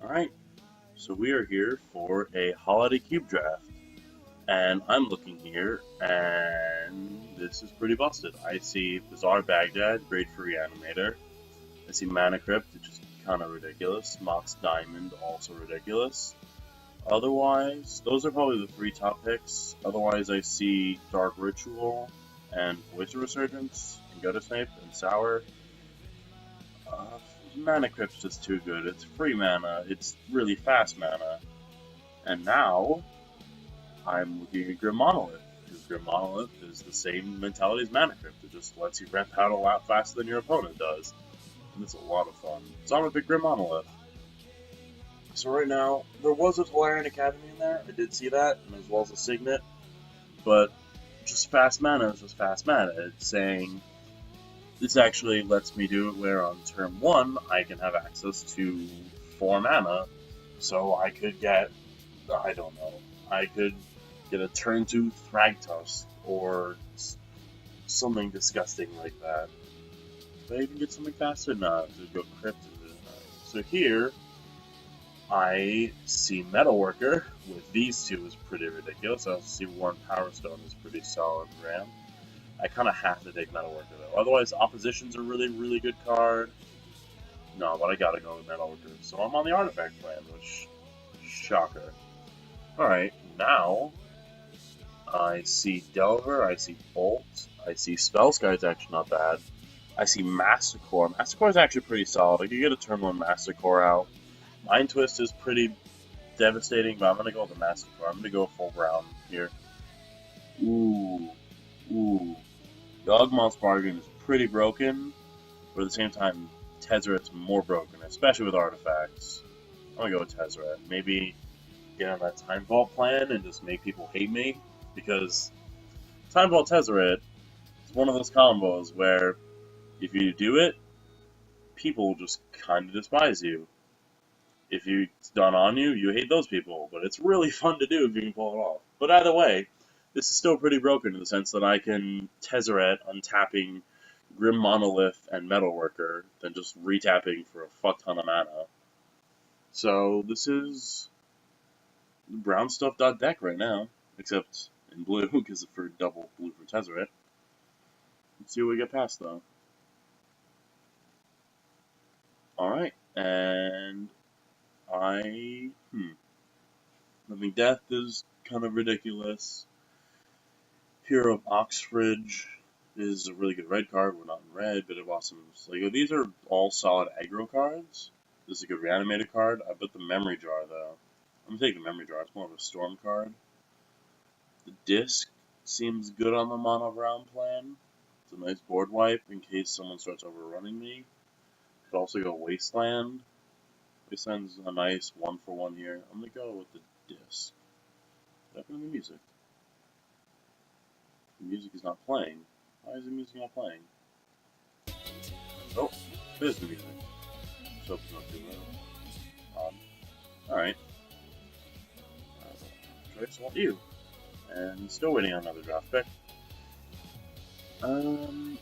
Alright, so we are here for a holiday cube draft. And I'm looking here, and this is pretty busted. I see Bizarre Baghdad, great for Reanimator. I see Mana Crypt, which is kind of ridiculous. Mox Diamond, also ridiculous. Otherwise, those are probably the three top picks. Otherwise, I see Dark Ritual and Voice of Resurgence, and Gutter Snipe, and Sour. Uh, Mana Crypt's just too good. It's free mana, it's really fast mana. And now, I'm looking at Grim Monolith, because Grim Monolith is the same mentality as Mana Crypt. It just lets you ramp out a lot faster than your opponent does. And it's a lot of fun. So I'm a big Grim Monolith. So right now, there was a Tolarian Academy in there, I did see that, and as well as a Signet, but just fast mana is just fast mana. It's saying, this actually lets me do it where on turn 1, I can have access to 4 mana, so I could get, I don't know, I could get a turn 2 Thragtusk, or something disgusting like that. But I even get something faster than that to go Crypt. So here, I see Metalworker with these two is pretty ridiculous. I also see one Power Stone is pretty solid ram. I kind of have to take Metalworker though. Otherwise, Opposition's a really, really good card. No, but I gotta go with Metalworker. So I'm on the Artifact plan, which, shocker. Alright, now I see Delver, I see Bolt, I see Spellsky's actually not bad. I see Mastercore. Mastercore is actually pretty solid. I could get a turn 1 Mastercore out. Mind Twist is pretty devastating, but I'm gonna go with the Mastercore. I'm gonna go full brown here. Ooh. Yawgmoth's Bargain is pretty broken, but at the same time, Tezzeret's more broken, especially with artifacts. I'm gonna go with Tezzeret. Maybe get on that Time Vault plan and just make people hate me, because Time Vault Tezzeret is one of those combos where if you do it, people just kind of despise you. If it's done on you, you hate those people, but it's really fun to do if you can pull it off. But either way, this is still pretty broken in the sense that I can Tezzeret untapping Grim Monolith and Metalworker, then just retapping for a fuck ton of mana. So this is brown stuff deck right now, except in blue, because for double blue for Tezzeret. Let's see what we get past though. Alright, and Living Death is kind of ridiculous. Hero of Oxbridge is a really good red card. We're not in red, Bit of Awesome Sligo. These are all solid aggro cards. This is a good reanimated card. I bet the Memory Jar, though. I'm gonna take the Memory Jar. It's more of a storm card. The Disc seems good on the mono brown plan. It's a nice board wipe in case someone starts overrunning me. Could also go Wasteland. Wasteland's a nice 1-for-1 here. I'm gonna go with the Disc. Definitely the music. The music is not playing. Why is the music not playing? Oh, there's the music. Let's hope it's not too loud. Alright. Choice, want you. And still waiting on another draft pick.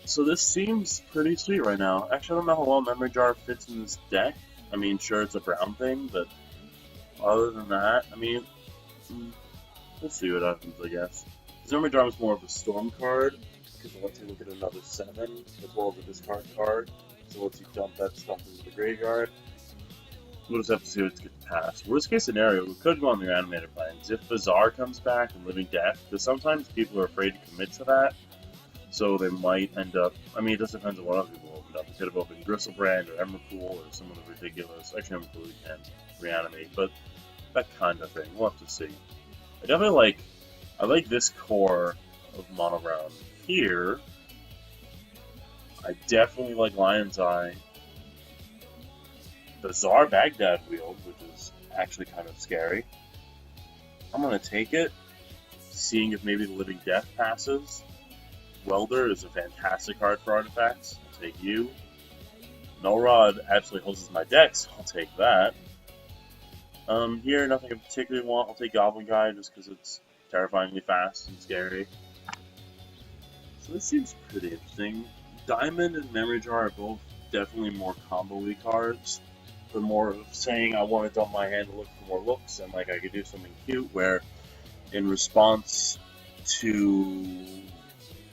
So this seems pretty sweet right now. Actually, I don't know how well Memory Jar fits in this deck. I mean, sure, it's a brown thing, but other than that, I mean, we'll see what happens, I guess. Memory Jar is more of a storm card, because it lets you look at another 7, as well as a discard card, so it lets you dump that stuff into the graveyard. We'll just have to see what gets passed. Worst case scenario, we could go on the animated plans. If Bazaar comes back and Living Death, because sometimes people are afraid to commit to that, so they might end up, I mean, it just depends on what other people opened up. They could have opened Gristlebrand or Emrakul or some of the ridiculous, actually Emrakul you can reanimate, but that kind of thing, we'll have to see. I definitely I like this core of Mono Brown. Here, I definitely like Lion's Eye. Bizarre Baghdad Wield, which is actually kind of scary. I'm going to take it, seeing if maybe the Living Death passes. Welder is a fantastic card for artifacts. I'll take you. Null Rod absolutely holds my deck, so I'll take that. Here, nothing I particularly want. I'll take Goblin Guy just because it's terrifyingly fast and scary. So this seems pretty interesting. Diamond and Memory Jar are both definitely more combo-y cards, been more of saying I want to dump my hand to look for more looks, and like I could do something cute where, in response to,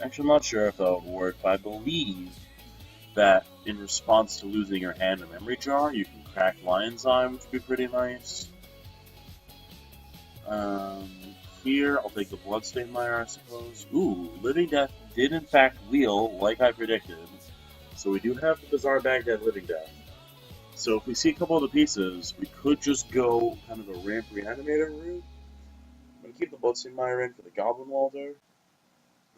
actually I'm not sure if that would work, but I believe that in response to losing your hand in memory jar, you can crack lion's eye, which would be pretty nice. Um, Here, I'll take the Bloodstained Mire, I suppose. Ooh, Living Death did in fact wheel like I predicted. So we do have the Bizarre Baghdad Living Death. So if we see a couple of the pieces, we could just go kind of a ramp reanimator route. I'm going to keep the Bloodstained Mire in for the Goblin Walder,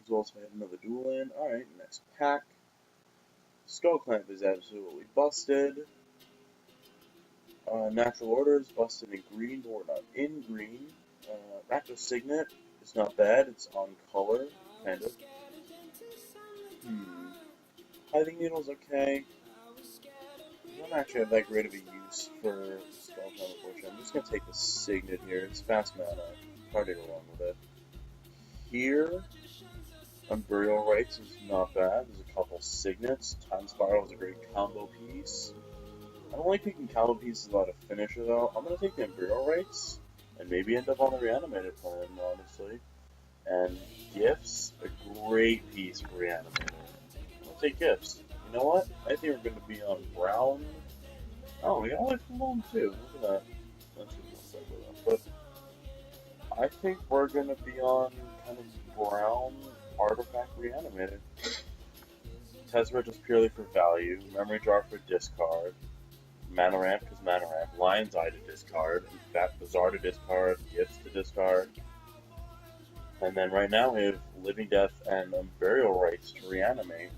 as well as if I have another duel in. Alright, next pack. Skull Clamp is absolutely busted. Natural Order is busted in green, but we're not in green. Raptor Signet is not bad, it's on color, kind of. Hiding Needle's okay. I don't actually have that great of a use for Skull Clamp, unfortunately. I'm just going to take the Signet here, it's fast mana, hard to go wrong with it. Here, Burial Rites is not bad, there's a couple Signets. Time Spiral is a great combo piece. I don't like picking combo pieces without a finisher though. I'm going to take the Burial Rites and maybe end up on the Reanimated plan, honestly. And Gifts, a great piece for Reanimator. I'll take Gifts. You know what? I think we're going to be on brown. Oh, we got Life Alone too. Look at that. That's a good one. But I think we're going to be on kind of brown Artifact Reanimated. Tezzeret just purely for value. Memory Jar for discard. Mana Ramp because Mana Ramp. Lion's Eye to discard. That Bazaar to discard. Gifts to discard. And then right now we have Living Death and Burial Rites to reanimate.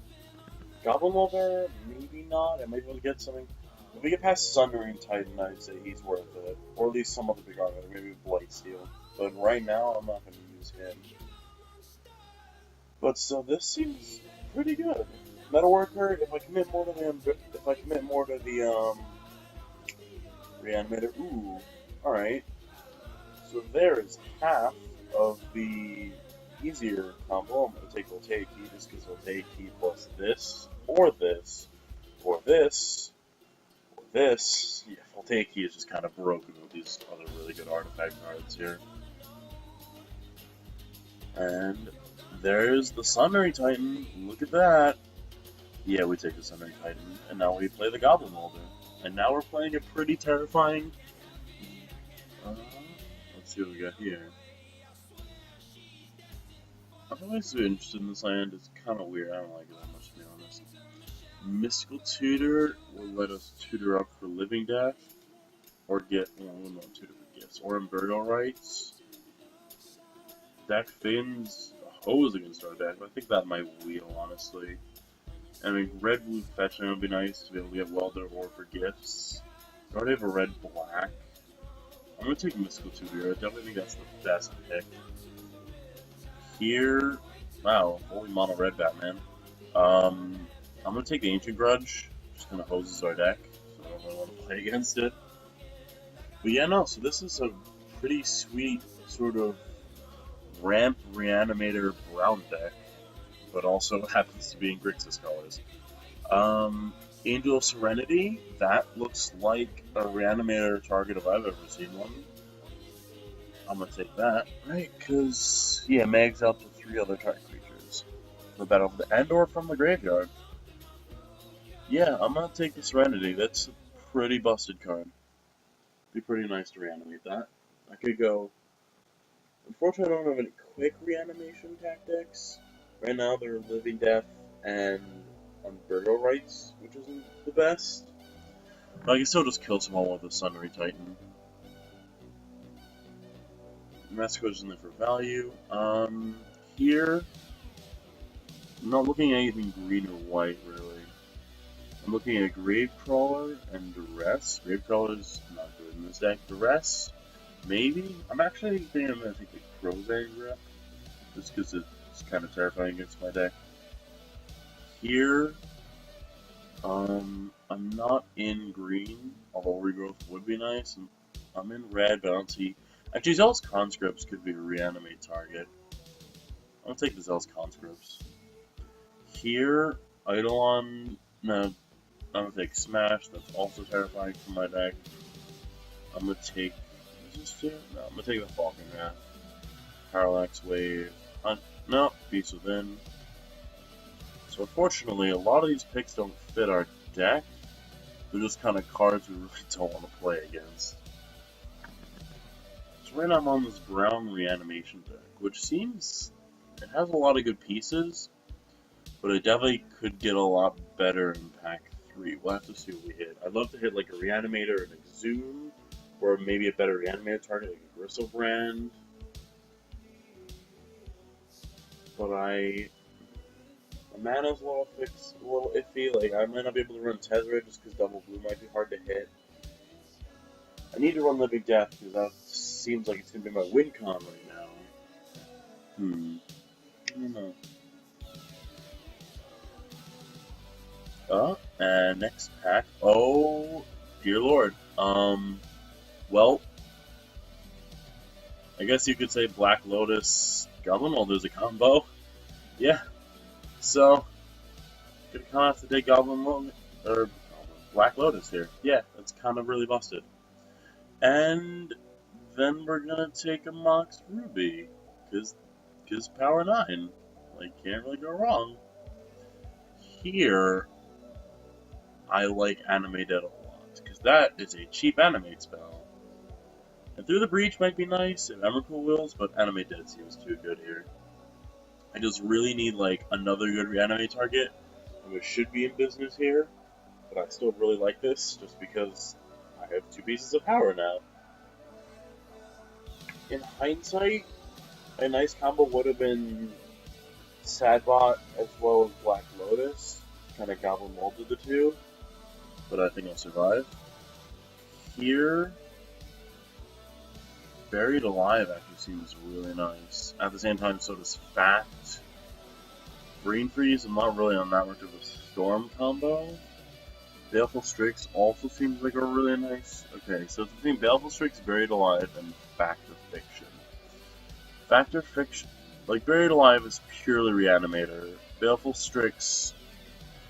Goblin Walder, maybe not. I might be able to get something. If we get past Sundering Titan, I'd say he's worth it. Or at least some other big armor, maybe Blightsteel. But right now, I'm not going to use him. But so this seems pretty good. Metalworker, if I commit more to the Reanimator, ooh, alright. So there is half of the easier combo. I'm going to take Voltaic just because Voltaic plus this, or this, or this, or this. Yeah, Voltaic is just kind of broken with these other really good artifact cards here. And there's the Sundering Titan. Look at that. Yeah, we take the Sundering Titan, and now we play the Goblin Molder. And now we're playing a pretty terrifying. Let's see what we got here. I'm always interested in this land. It's kind of weird. I don't like it that much, to be honest. Mystical Tutor will let us tutor up for Living Death, or get, we'll not tutor for Gifts, or Burial Rites. Deck Finn's Hose against our deck, but I think that might wheel, honestly. I mean, red, blue fetching would be nice to be able to get Welder or for Gifts. We already have a red, black. I'm going to take Mystical Tutor. I definitely think that's the best pick. Here, wow, holy mono red Batman. I'm going to take the Ancient Grudge. Just kind of hoses our deck, so I don't really want to play against it. But yeah, no, so this is a pretty sweet sort of ramp reanimator brown deck, but also happens to be in Grixis colors. Angel of Serenity, that looks like a reanimator target if I've ever seen one. I'm gonna take that, right? Because, yeah, mags out to 3 other target creatures. The battle of the Endor from the graveyard. Yeah, I'm gonna take the Serenity. That's a pretty busted card. Be pretty nice to reanimate that. I could go. Unfortunately, I don't have any quick reanimation tactics. Right now, they're Living Death and Burial Rites, which isn't the best. But I can still just kill someone with a Sundering Titan. Massacre's in there for value. Here, I'm not looking at anything green or white, really. I'm looking at Gravecrawler and Duress. Gravecrawler's not good in this deck. Duress, maybe? I'm actually thinking I'm going to take the Crow's Egg Grip, just because it's kind of terrifying against my deck. Here, I'm not in green, although Regrowth would be nice. I'm in red, but I don't see. Actually, Zealous Conscripts could be a reanimate target. I'll take the Zealous Conscripts. Here, Eidolon. No, I'm gonna take Smash, that's also terrifying for my deck. I'm gonna take. Is this two? No, I'm gonna take the Falcon Wrath. Parallax Wave. Hunt. No, Beast Within. So unfortunately, a lot of these picks don't fit our deck. They're just kind of cards we really don't want to play against. So right now I'm on this Brown Reanimation deck, which seems it has a lot of good pieces, but it definitely could get a lot better in pack 3. We'll have to see what we hit. I'd love to hit like a Reanimator and Exhume, or maybe a better Reanimator target like a Gristlebrand. But my mana's a little iffy. Like I might not be able to run Tezzeret just because Double Blue might be hard to hit. I need to run Living Death because that seems like it's gonna be my win con right now. I don't know. And next pack. Oh, dear lord. Well, I guess you could say Black Lotus Goblin. Well, there's a combo. Yeah. So, gonna kind of have to take or Black Lotus here. Yeah, that's kind of really busted. And then we're gonna take a Mox Ruby, cause Power 9. Like, can't really go wrong. Here, I like Animate Dead a lot, because that is a cheap animate spell. And Through the Breach might be nice if Emrakul wills, but Animate Dead seems too good here. I just really need like another good reanimate target, and we should be in business here, but I still really like this, just because I have 2 pieces of power now. In hindsight, a nice combo would have been Sadbot as well as Black Lotus, kind of goblin molded the two, but I think I'll survive. Here, Buried Alive actually seems really nice. At the same time, so does Fact. Brain Freeze, I'm not really on that much of a Storm combo. Baleful Strix also seems like a really nice. Okay, so it's between Baleful Strix, Buried Alive, and Fact of Fiction. Fact of Fiction, like Buried Alive is purely Reanimator. Baleful Strix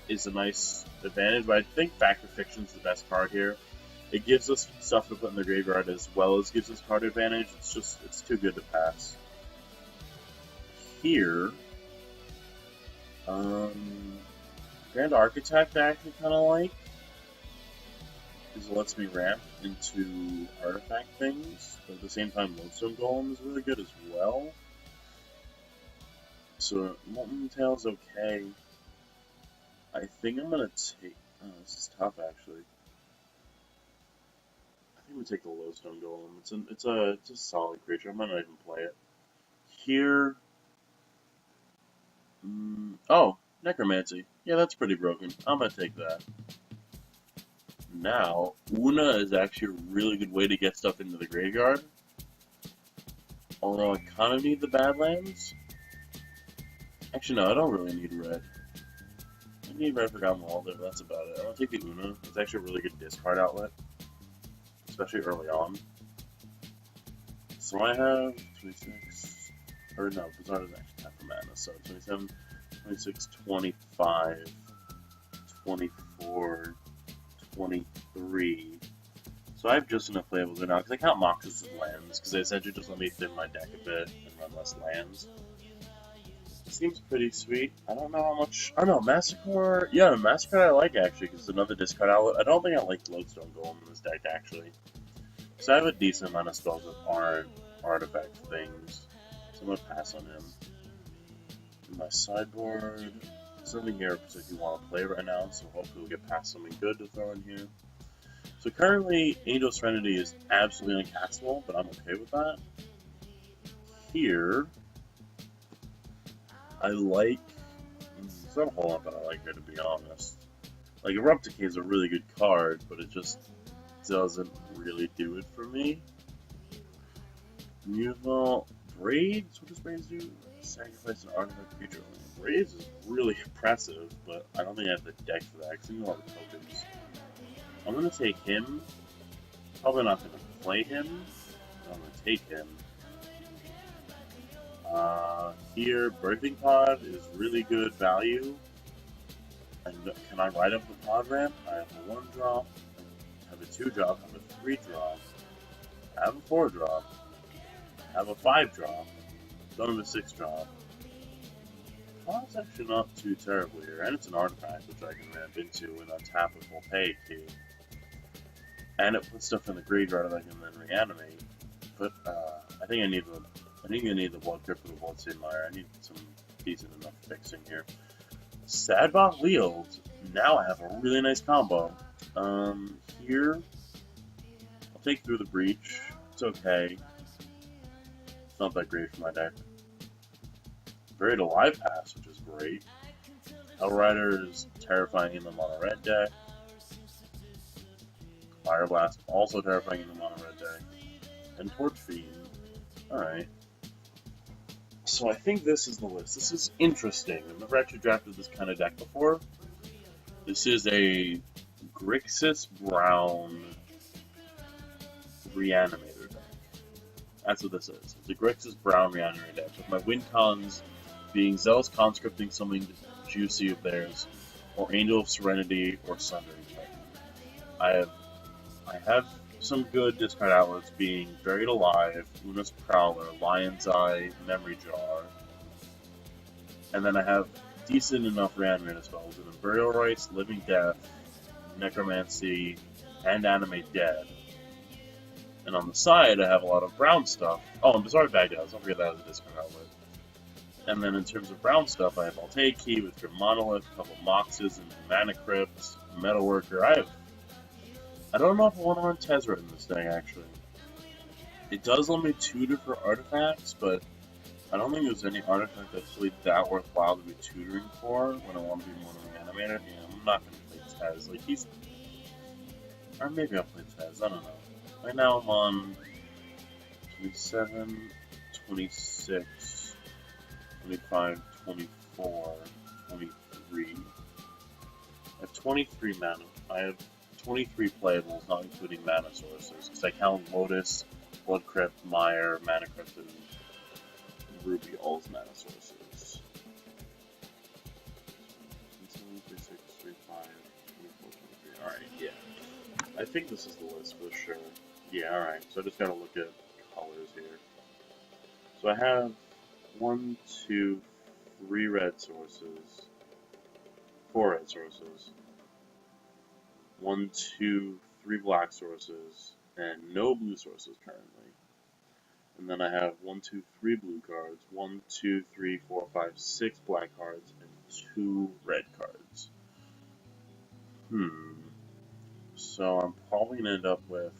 is a nice advantage, but I think Fact of Fiction is the best card here. It gives us stuff to put in the graveyard as well as gives us card advantage. It's too good to pass. Here, Grand Architect I actually kind of like, because it lets me ramp into artifact things, but at the same time Lodestone Golem is really good as well. So Molten Tail's okay. I think I'm gonna take. Oh, this is tough actually. I think we take the Lodestone Golem. It's a solid creature. I might not even play it. Here. Oh, Necromancy. Yeah, that's pretty broken. I'm gonna take that. Now, Una is actually a really good way to get stuff into the graveyard. Although I kind of need the Badlands. Actually, no, I don't really need red. I need red for Goblin Walder, but that's about it. I'll take the Una. It's actually a really good discard outlet, especially early on. So I have 26, or no, Bizarre doesn't actually have the mana, so 27, 26, 25, 24, 23. So I have just enough playables right now, because I count Moxus as lands, because they essentially just let me thin my deck a bit and run less lands. It seems pretty sweet. I don't know how much. Oh no, Massacre. Yeah, Massacre I like actually, because it's another discard outlet. I don't think I like Lodestone Golem in this deck actually. Because I have a decent amount of spells that aren't artifact things. So I'm going to pass on him. In my sideboard, something here I particularly want to play right now, so hopefully we'll get past something good to throw in here. So currently, Angel Serenity is absolutely uncastable, but I'm okay with that. Here, I like. It's not a whole lot that I like here, to be honest. Like, Erupt Decay is a really good card, but it just doesn't really do it for me. Mutavault Braids? What does Braids do? Sacrifice an artifact future. Braids is really impressive, but I don't think I have the deck for that, because I need a lot of tokens. I'm going to take him. Probably not going to play him, but I'm going to take him. Here, Birthing Pod is really good value. And can I ride up the pod ramp? I have a 1 drop, I have a 2 drop, I have a 3 drop, I have a 4 drop, I have a 5 drop, don't have a 6 drop. Pod's actually not too terrible here, and it's an artifact which I can ramp into and untap with Voltaic Key. And it puts stuff in the graveyard that I can then reanimate. But I think I need the blood crypt for the Bloodstained Mire. I need some decent enough fixing here. Sadbot Wield. Now I have a really nice combo. Here I'll take Through the Breach. It's okay. It's not that great for my deck. Buried Alive Pass, which is great. Hellrider is terrifying in the mono red deck. Fire Blast, also terrifying in the mono red deck. And Torch Fiend. Alright. So I think this is the list. This is interesting. I've never actually drafted this kind of deck before. This is a Grixis Brown Reanimator deck. That's what this is. It's a Grixis Brown Reanimator deck. With my win cons being Zealous Conscripting something juicy of theirs, or Angel of Serenity, or Sundering Titan. I have some good discard outlets being Buried Alive, Luna's Prowler, Lion's Eye, Memory Jar, and then I have decent enough Reanimator spells in Burial Rites, Living Death, Necromancy, and Animate Dead. And on the side, I have a lot of brown stuff. Oh, and Bizarre Baghdad, don't forget that as a discard outlet. And then in terms of brown stuff, I have Voltaic Key with Grim Monolith, a couple Moxes, and Mana Crypt, Metalworker. I don't know if I want to run Tezzeret in this thing, actually. It does let me tutor for artifacts, but I don't think there's any artifact that's really that worthwhile to be tutoring for when I want to be more of an animator. Yeah, I'm not going to play Tez. Like, he's... Or maybe I'll play Tez, I don't know. Right now I'm on 27, 26, 25, 24, 23. I have 23 mana. I have 23 playables, not including mana sources, because I count Lotus, Blood Crypt, Mire, Mana Crypt, and Ruby all as mana sources. 36, 35, 24, 23. Alright, yeah. I think this is the list for sure. Yeah, alright, so I just gotta look at colors here. So I have 1, 2, 3 red sources, 4 red sources, 1, 2, 3 black sources, and no blue sources currently. And then I have 1, 2, 3 blue cards, 1, 2, 3, 4, 5, 6 black cards, and 2 red cards. So I'm probably gonna end up with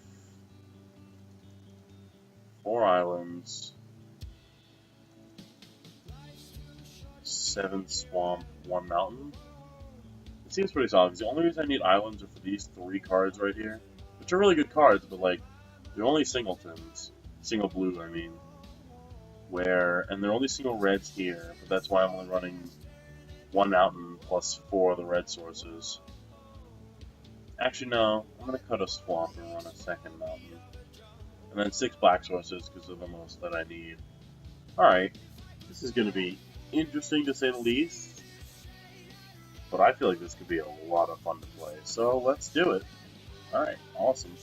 4 islands, 7 swamp, 1 mountain. It seems pretty solid, because the only reason I need islands are for these 3 cards right here, which are really good cards, but like, they're only singletons. Single blue, I mean. And they're only single reds here, but that's why I'm only running 1 mountain plus 4 of the red sources. Actually, no, I'm gonna cut a swamp and run a 2nd mountain. And then 6 black sources, because they're the most that I need. Alright, this is gonna be interesting to say the least. But I feel like this could be a lot of fun to play, so let's do it. Alright, awesome.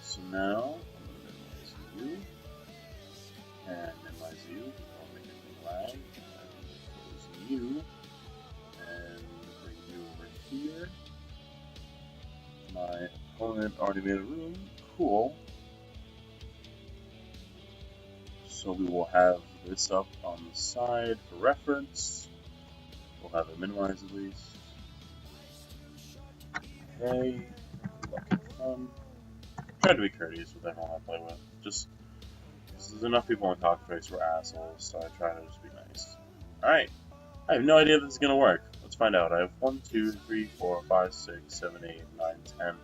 So now, I'm going to minimize you, and minimize you, I'll make it lag, and close you, and bring you over here. My opponent already made a room, cool. So we will have this up on the side for reference. We'll have it minimized at least. Okay, lucky fun. Try to be courteous with everyone I play with. Just, there's enough people in Cockface who are assholes, so I try to just be nice. Alright, I have no idea if this is going to work. Let's find out. I have 1, 2, 3, 4, 5, 6, 7, 8, 9, 10,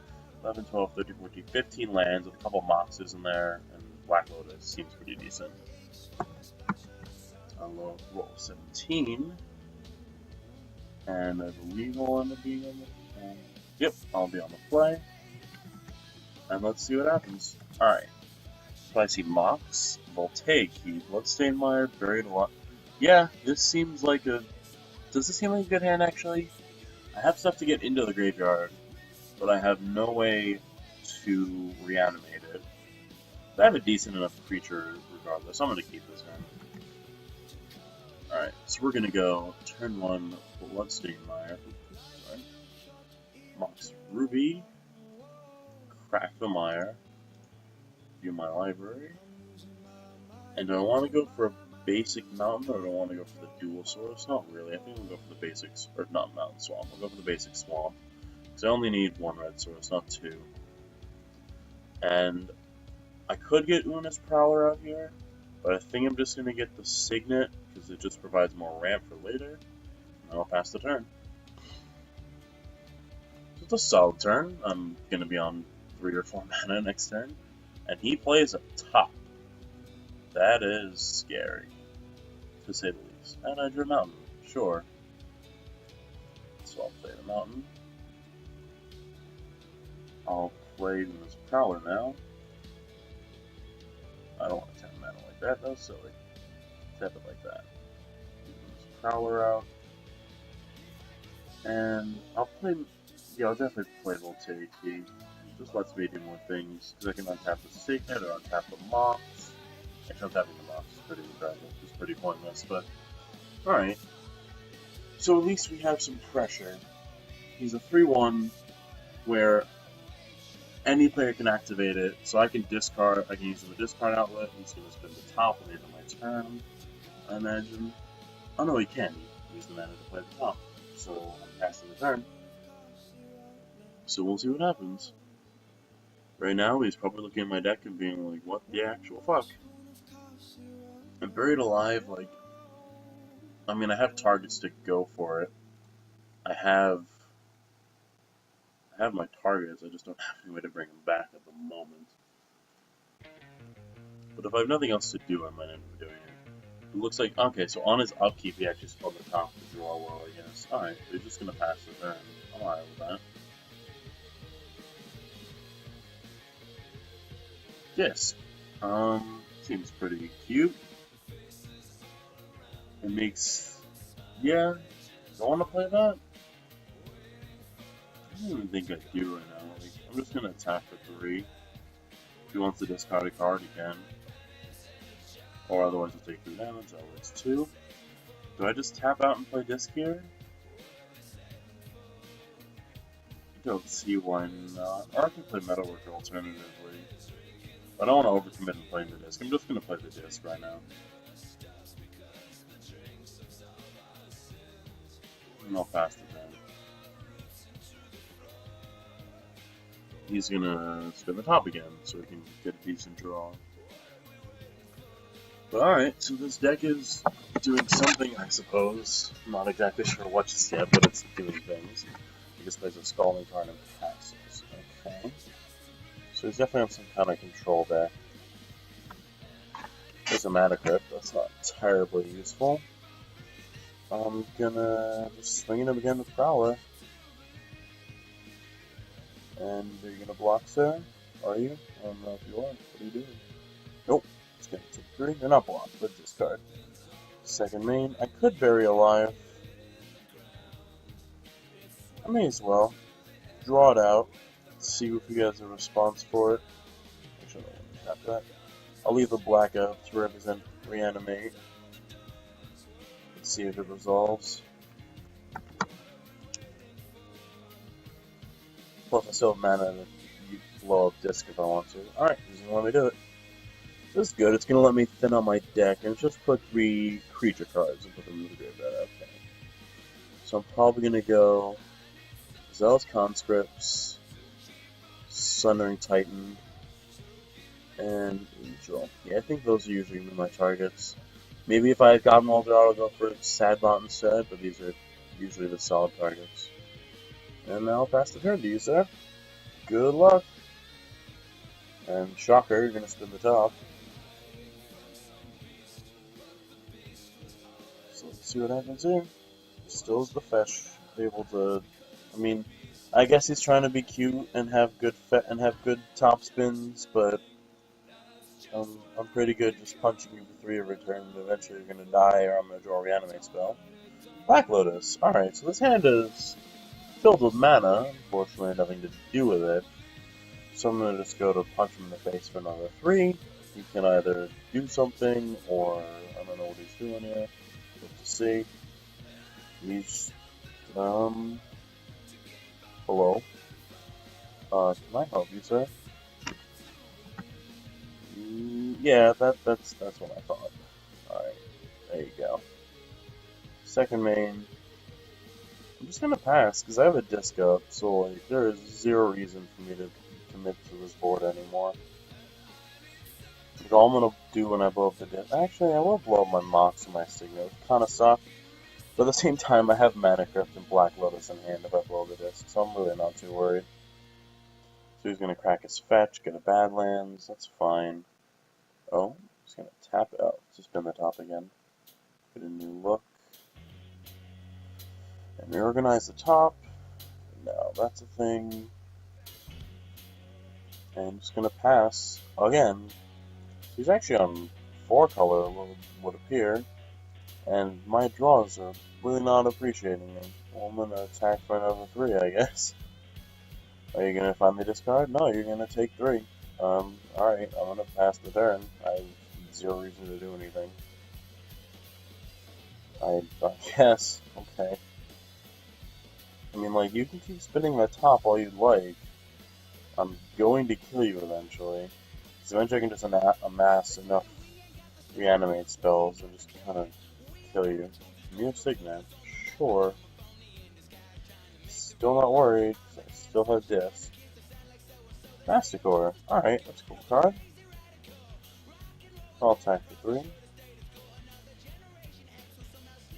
11, 12, 13, 14, 15 lands with a couple Moxes in there, and Black Lotus seems pretty decent. I'll roll 17, and I believe I'll end up being on the yep, I'll be on the play, and let's see what happens. Alright, so I see Mox, Voltaic Key, Bloodstained Mire, Buried Alive. Yeah, this seems like a Does this seem like a good hand, actually? I have stuff to get into the graveyard, but I have no way to reanimate it. But I have a decent enough creature regardless. I'm going to keep this hand. Alright, so we're going to go turn 1, Bloodstained Mire. Sorry. Mox Ruby. Crack the Mire. View my library. And do I want to go for a basic mountain, or do I want to go for the dual source? Not really. I think we'll go for the basics, or not mountain swamp. I'll go for the basic swamp. Because I only need 1 red source, not 2. And I could get Una's Prowler out here, but I think I'm just going to get the Signet, because it just provides more ramp for later. And I'll pass the turn. So it's a solid turn. I'm going to be on 3 or 4 mana next turn. And he plays a top. That is scary, to say the least. And I drew a mountain, sure. So I'll play the mountain. I'll play Una's Prowler now. I don't want to tap mana like that, though, silly. Tap it like that. Una's Prowler out. And I'll play, yeah, I'll definitely play Voltaic. Just lets me do more things, because I can untap the Signet or untap the Mox. Actually, untapping the Mox is pretty impressive. It's pretty pointless, but alright. So at least we have some pressure. He's a 3-1 where any player can activate it, so I can discard, I can use the discard outlet, he's going to spin the top at the end of my turn, I imagine. Oh no, he can use the mana to play the top, so I'm passing the turn. So we'll see what happens. Right now, he's probably looking at my deck and being like, what the actual fuck? I'm Buried Alive, like, I mean, I have targets to go for it. I have my targets, I just don't have any way to bring them back at the moment. But if I have nothing else to do, I might end up doing it. It looks like, okay, so on his upkeep, he actually spun the top to draw well, I guess. Alright, so he's just gonna pass the turn. I'm alright with that. Disc. Seems pretty cute. It makes, yeah, do I want to play that? I don't even think I do right now. Like, I'm just gonna attack for 3. If he wants to discard a card, he can. Or otherwise I'll take 3 damage, that was 2. Do I just tap out and play Disc here? I don't see why not. Or I can play Metalworker alternatively. I don't want to overcommit and play the Disc. I'm just gonna play the Disc right now. And I'll pass the turn. He's gonna spin the top again, so we can get a decent draw. But alright, so this deck is doing something, I suppose. I'm not exactly sure what just yet, but it's doing things. He just plays a Scalding card and passes. Okay. So he's definitely on some kind of control there. There's a Mana Crypt, that's not terribly useful. I'm gonna just swing him again with Prowler. And are you gonna block, sir? Are you? I don't know if you are. What are you doing? Nope. It's gonna take 3. They're not blocked, but discard. Second main. I could Bury Alive. I may as well. Draw it out. See if he has a response for it. Actually, I don't tap that. I'll leave the black up to represent Reanimate. Let's see if it resolves. Plus, I still have mana to blow up Disc if I want to. Alright, he's gonna let me do it. This is good. It's gonna let me thin out my deck and just put 3 creature cards and put them in the graveyard. Okay. So I'm probably gonna go Zealous Conscripts, Sundering Titan, and Angel. Yeah, I think those are usually my targets. Maybe if I had gotten all draw, I'll go for Sadbot instead, but these are usually the solid targets. And now I'll pass the turn to you, sir. Good luck. And shocker, you're gonna spin the top. So let's see what happens here. Still is the fetch able to, I mean, I guess he's trying to be cute and have good top spins, but I'm pretty good just punching you for 3 every turn, and eventually you're gonna die or I'm gonna draw a Reanimate spell. Black Lotus. Alright, so this hand is filled with mana. Unfortunately, nothing to do with it. So I'm going to just go to punch him in the face for another 3. He can either do something, or I don't know what he's doing here. Let's see. He's, hello. Can I help you, sir? Yeah, that's what I thought. Alright, there you go. Second main. I'm just gonna pass, because I have a disc up, so like, there is zero reason for me to commit to this board anymore. Like, all I'm gonna do when I blow up the disc. Actually, I will blow up my Mox and my Signet. Kinda suck. But at the same time, I have Mana Crypt and Black Lotus in hand if I blow the disc, so I'm really not too worried. So he's gonna crack his fetch, get a Badlands, that's fine. Oh, he's gonna tap it out. Just spin the top again. Get a new look. And reorganize the top. No, that's a thing. And I'm just gonna pass again. He's actually on 4 color, would appear. And my draws are really not appreciating me. Well, I'm gonna attack for another 3, I guess. Are you gonna finally discard? No, you're gonna take 3. Alright, I'm gonna pass the turn. I have 0 reason to do anything. I guess. Okay. I mean, like, you can keep spinning the top all you'd like. I'm going to kill you eventually. So eventually I can just amass enough reanimate spells and just kind of kill you. New Signet. Sure. Still not worried, because I still have Disc. Masticore. Alright, that's a cool card. I'll attack for 3.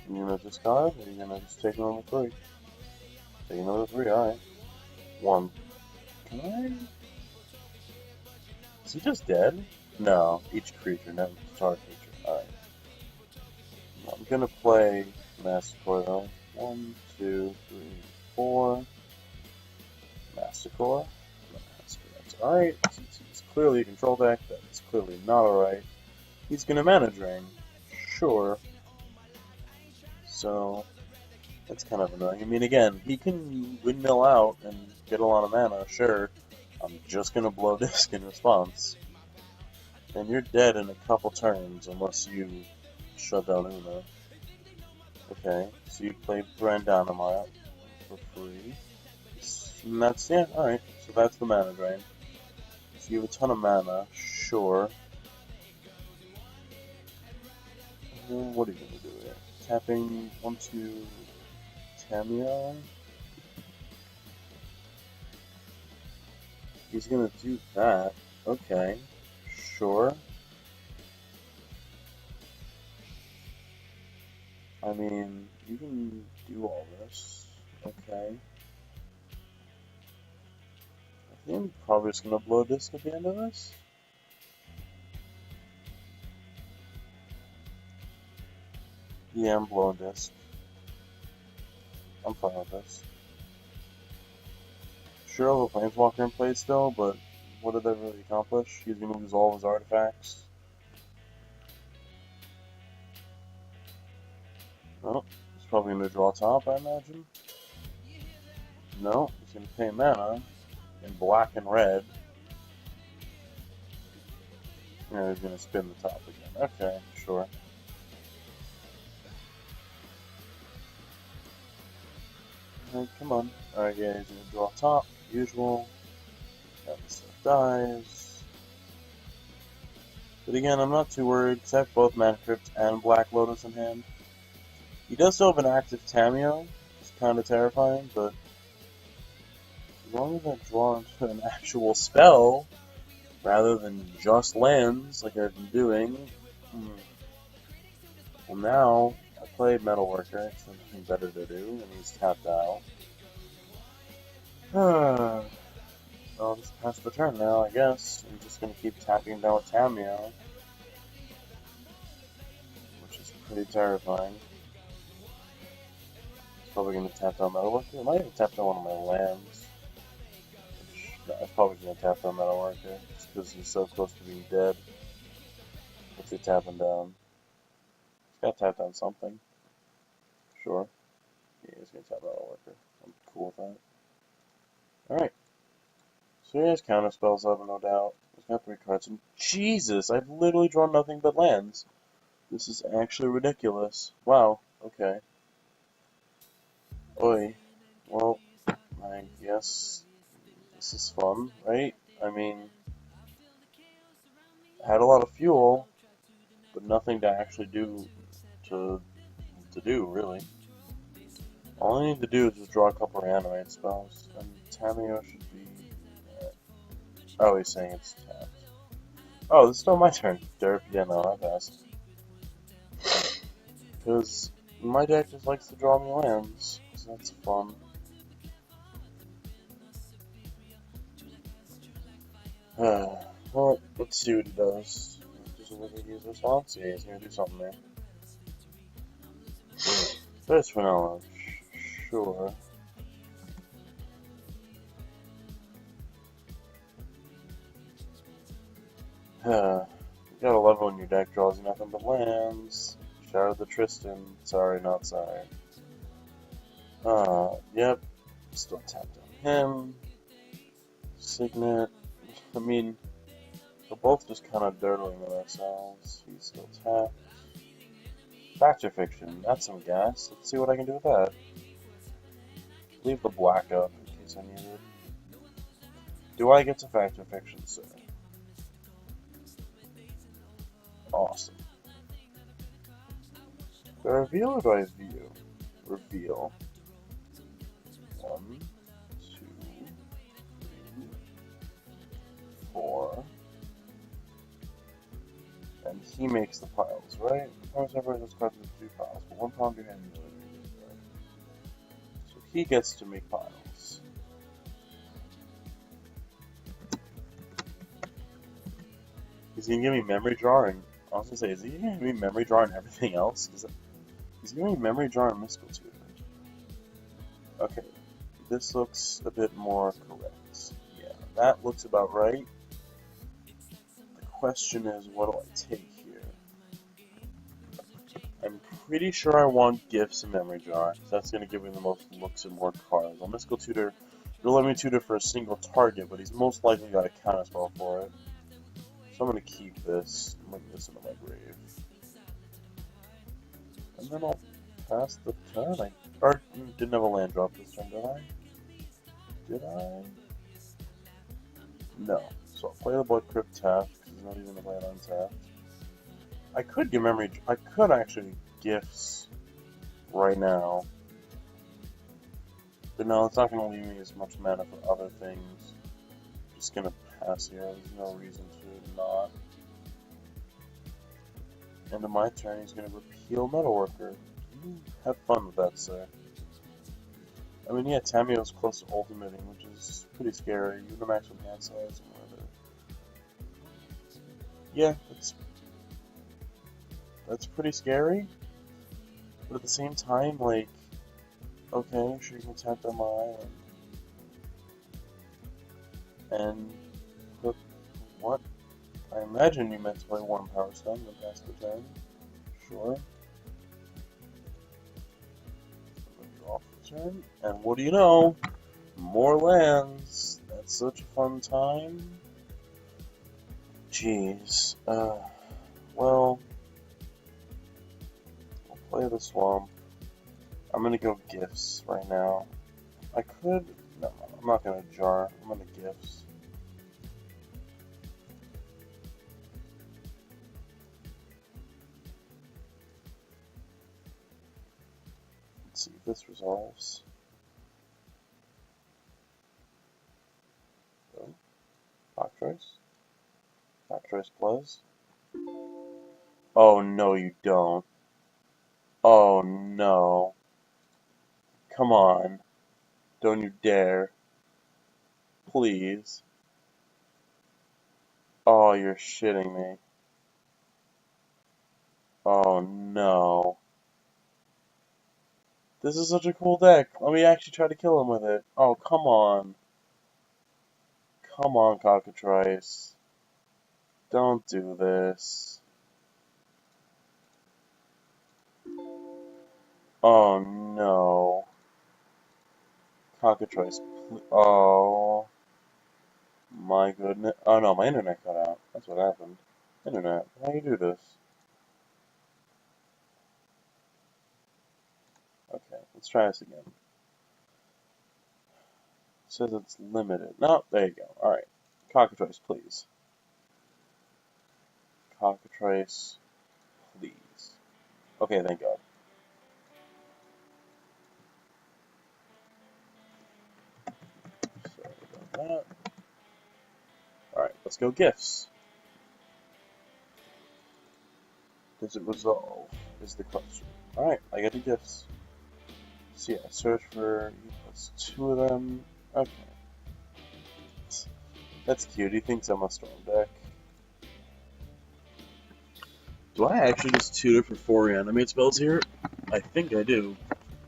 You gonna discard, or are you gonna just take another 3? Take another 3, alright. 1. Can I? Is he just dead? No, each creature, never target creature. Alright. I'm gonna play Masticore though. 1, 2, 3, 4. Masticore. That's alright. Since he's clearly a control deck, that's clearly not alright. He's gonna mana drain. Sure. So, that's kind of annoying. I mean, again, he can windmill out and get a lot of mana, sure. I'm just gonna blow disc in response. And you're dead in a couple turns unless you shut down Una. Okay, so you play Brandanamat for free. And that's, yeah, alright. So that's the mana drain. So you have a ton of mana, sure. What are you gonna do here? Tapping onto Tamia. He's gonna do that. Okay, sure. I mean, you can do all this. Okay. I think I'm probably just gonna blow disc at the end of this. Yeah, I'm blowing disc. I'm fine with this. Sure, I'll have a Planeswalker in play still, but what did that really accomplish? He's gonna lose all of his artifacts. Well, he's probably gonna draw top, I imagine. No, he's gonna pay mana in black and red. And he's gonna spin the top again. Okay, sure. Alright, come on. Alright, yeah, he's gonna draw top, usual. That stuff dies. But again, I'm not too worried, because I have both Mana Crypt and Black Lotus in hand. He does still have an active Tameo, it's kind of terrifying, but as long as I draw into an actual spell, rather than just lands like I've been doing. Well, now I played Metalworker, it's nothing better to do, and he's tapped out. I'll just pass the turn now, I guess. I'm just gonna keep tapping down with Tameo, which is pretty terrifying. He's probably gonna tap down Metalworker. I might even tap down one of my lands. No, I'm probably gonna tap down Metalworker, just because he's so close to being dead. What's he tapping down? He's gotta tap down something. Sure. Yeah, he's gonna tap out a worker. I'm cool with that. Alright. So he has counter spells up, no doubt. He's got 3 cards. And Jesus, I've literally drawn nothing but lands. This is actually ridiculous. Wow. Okay. Oi. Well, I guess this is fun, right? I mean, I had a lot of fuel, but nothing to actually do to do, really. All I need to do is just draw a couple of animate spells, and Tamio should be... Oh, he's saying it's tapped. Oh, this is still my turn. Derp, yeah, no, I passed. Because my deck just likes to draw me lands, so that's fun. Well, let's see what he does. Does he really use response? Yeah, he's gonna do something there. There's vanilla. Sure. You gotta love when your deck draws you nothing but lands. Shout out to Tristan. Sorry, not sorry. Yep. Still tapped on him. Signet. I mean, we're both just kind of dirtling with ourselves. He's still tapped. Factor Fiction. That's some gas. Let's see what I can do with that. Leave the black up in case I need it. Do I get to Factor Fiction, sir? Awesome. Do I reveal or do I view? Reveal. 1, 2, 3, 4. And he makes the piles, right? The power separates those cards into 2 piles, but 1 pile behind the other. So he gets to make piles. He's gonna give me memory draw, and I was gonna say, is he gonna give me memory draw and everything else? Because he's giving me memory draw and mystical tutor. Okay, this looks a bit more correct. Yeah, that looks about right. The question is, what do I take here? I'm pretty sure I want gifts and memory draw, because that's gonna give me the most looks and more cards. Well, mystical tutor, it'll let me tutor for a single target, but he's most likely got a counterspell for it. So I'm gonna keep this, and bring this into my grave. And then I'll pass the turn. I didn't have a land drop this turn, did I? Did I? No. So I'll play the Blood Crypt tapped, because there's no reason to play it untapped. I could give memory, I could actually gifts right now. But no, it's not going to leave me as much mana for other things. Just going to pass here, there's no reason to not. End of my turn, he's going to repeal Metalworker. Have fun with that, sir. I mean, yeah, Tamio's close to ultimating, which is pretty scary. You have the maximum hand size and whatever. Yeah, that's pretty scary. But at the same time, like, okay, sure you can tap on my island. And look, what? I imagine you meant to play 1 Power Stone and pass the turn. Sure. Off the turn, and what do you know? More lands. That's such a fun time. Jeez. Well, I'll play the swamp. I'm gonna go gifts right now. I could. No, I'm not gonna jar. I'm gonna gifts. Let's see if this resolves. Oh, Pack choice. Pack choice plus. Oh no, you don't. Oh no. Come on. Don't you dare. Please. Oh, you're shitting me. Oh no. This is such a cool deck. Let me actually try to kill him with it. Oh, come on. Come on, Cockatrice. Don't do this. Oh no. Cockatrice. Oh my goodness. Oh no, my internet cut out. That's what happened. Internet, how do you do this? Okay, let's try this again. It says it's limited. No, there you go. Alright. Cockatrice, please. Cockatrice, please. Okay, thank God. Sorry about that. Alright, let's go gifts. Does it resolve? Is the question. Alright, I get the gifts. So yeah, search for plus 2 of them. Okay. That's cute. He thinks I'm a storm deck. Do I actually just tutor for 4 reanimate spells here? I think I do.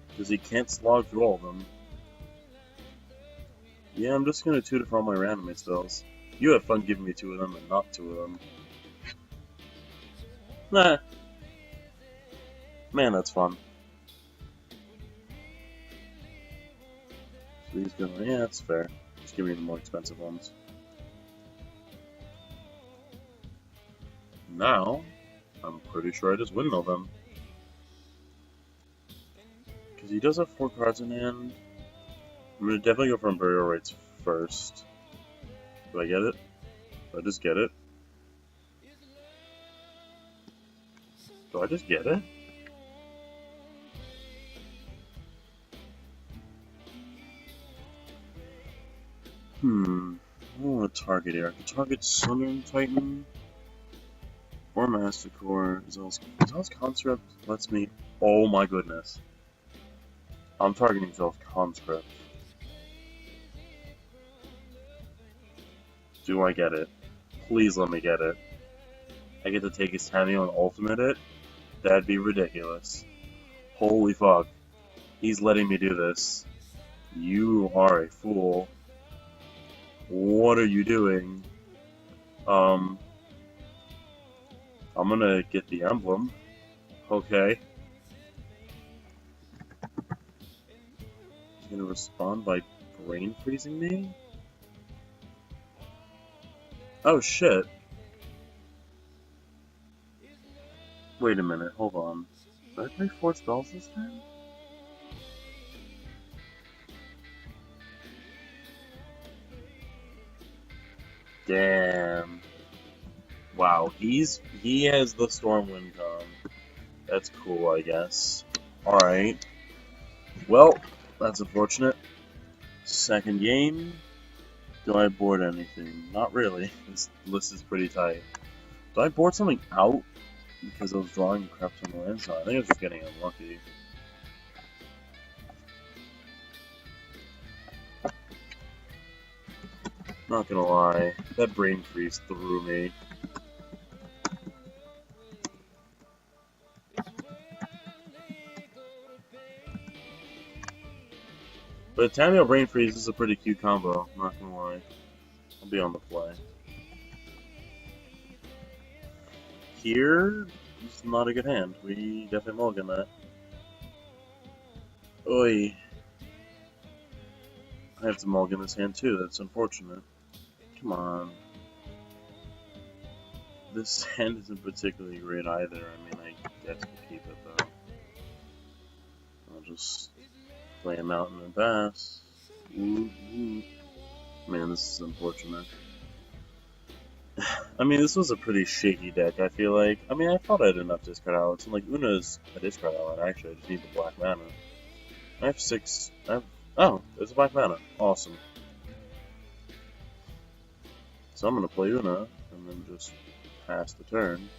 Because he can't slog through all of them. Yeah, I'm just gonna tutor for all my reanimate spells. You have fun giving me 2 of them and not 2 of them. Nah. Man, that's fun. So he's gonna, yeah, that's fair. Just give me the more expensive ones. Now, I'm pretty sure I just windmill them. Because he does have 4 cards in hand. I'm gonna definitely go for Burial Rites first. Do I get it? Do I just get it? Do I just get it? I don't want to target here. I can target Southern Titan or Mastercore. Zell's Conscript lets me. Oh my goodness. I'm targeting Zell's Conscript. Do I get it? Please let me get it. I get to take his Tamio and ultimate it? That'd be ridiculous. Holy fuck. He's letting me do this. You are a fool. What are you doing? I'm gonna get the emblem. Okay. He's gonna respond by brain freezing me? Oh shit. Wait a minute, hold on. Did I play 4 spells this time? Damn. Wow, he has the Stormwind con. That's cool, I guess. Alright. Well, that's unfortunate. Second game. Do I board anything? Not really. This list is pretty tight. Do I board something out? Because I was drawing crap on the land side. I think I was just getting unlucky. Not gonna lie, that brain freeze threw me. But Tamio Brain Freeze is a pretty cute combo, not gonna lie. I'll be on the play. Here, it's not a good hand. We definitely mulligan that. Oi. I have to mulligan this hand too, that's unfortunate. Come on. This hand isn't particularly great either. I mean, I guess we'll keep it though. I'll just play a Mountain and Bass. Ooh, ooh. Man, this is unfortunate. I mean, this was a pretty shaky deck, I feel like. I mean, I thought I had enough discard outlets. And, like, Una's a discard outlet, actually. I just need the black mana. I have 6. Oh, there's a black mana. Awesome. So I'm gonna play Una, and then just pass the turn.